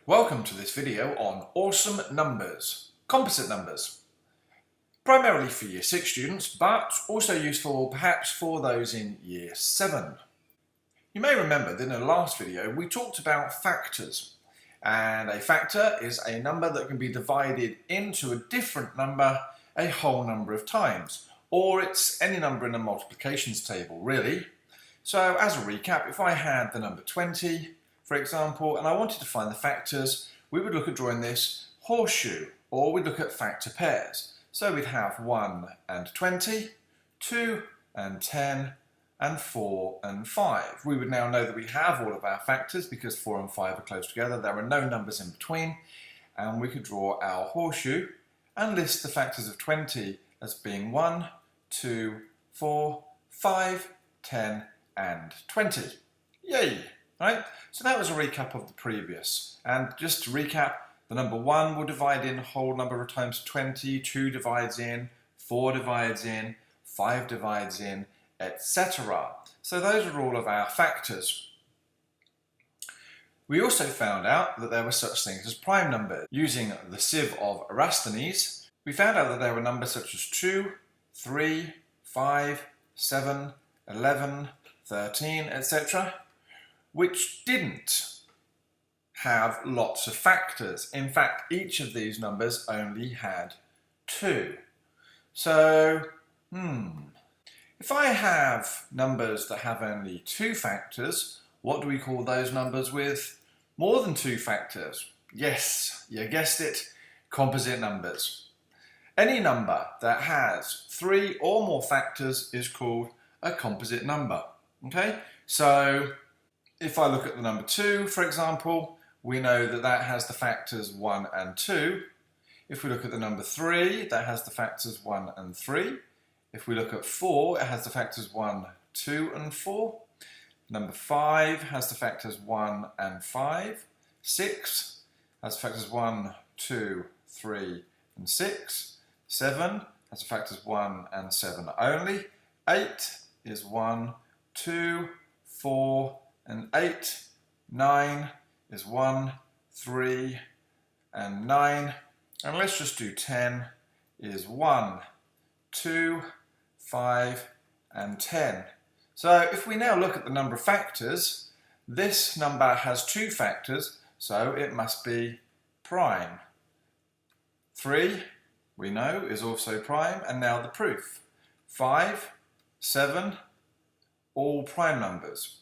Welcome to this video on awesome numbers, composite numbers. Primarily for Year 6 students, but also useful perhaps for those in Year 7. You may remember that in the last video we talked about factors. And a factor is a number that can be divided into a different number a whole number of times. Or it's any number in a multiplications table, really. So as a recap, if I had the number 20, for example, and I wanted to find the factors, we would look at drawing this horseshoe, or we'd look at factor pairs. So we'd have 1 and 20, 2 and 10, and 4 and 5. We would now know that we have all of our factors because 4 and 5 are close together. There are no numbers in between, and we could draw our horseshoe and list the factors of 20 as being 1, 2, 4, 5, 10, and 20. Yay! Right? So that was a recap of the previous. And just to recap, the number 1 will divide in a whole number of times 20, 2 divides in, 4 divides in, 5 divides in, etc. So those are all of our factors. We also found out that there were such things as prime numbers. Using the sieve of Eratosthenes, we found out that there were numbers such as 2, 3, 5, 7, 11, 13, etc. which didn't have lots of factors. In fact, each of these numbers only had 2. So, if I have numbers that have only 2 factors, what do we call those numbers with more than 2 factors? Yes, you guessed it, composite numbers. Any number that has 3 or more factors is called a composite number. Okay, so if I look at the number 2, for example, we know that that has the factors 1 and 2. If we look at the number 3, that has the factors 1 and 3. If we look at 4, it has the factors 1, 2 and 4. Number 5 has the factors 1 and 5. 6 has the factors 1, 2, 3 and 6. 7 has the factors 1 and 7 only. 8 is 1, 2, 4 and 8. 9 is 1, 3 and 9. And let's just do 10 is 1, 2, 5 and 10. So if we now look at the number of factors, this number has 2 factors, so it must be prime. 3, we know, is also prime, and now the proof. 5, 7, all prime numbers.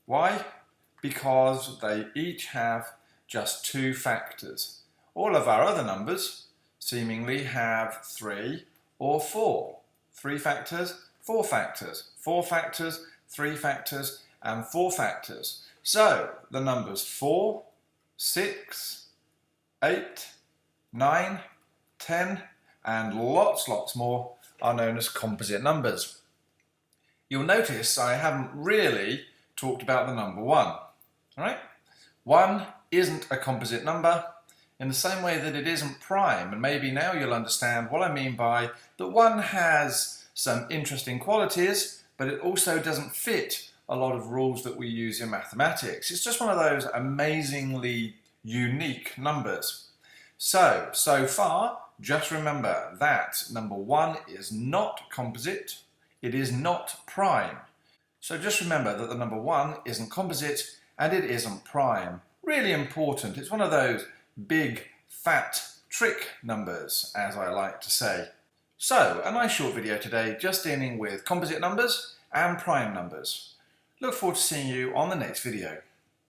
Why? Because they each have just 2 factors. All of our other numbers seemingly have 3 or 4. 3 factors, 4 factors, 4 factors, 3 factors, and 4 factors. So the numbers 4, 6, 8, 9, 10, and lots more are known as composite numbers. You'll notice I haven't really talked about the number 1. All right? 1 isn't a composite number in the same way that it isn't prime, and maybe now you'll understand what I mean by that 1 has some interesting qualities, but it also doesn't fit a lot of rules that we use in mathematics. It's just one of those amazingly unique numbers. So far, just remember that number 1 is not composite, it is not prime. So just remember that the number 1 isn't composite and it isn't prime. Really important. It's one of those big, fat trick numbers, as I like to say. So, a nice short video today just dealing with composite numbers and prime numbers. Look forward to seeing you on the next video.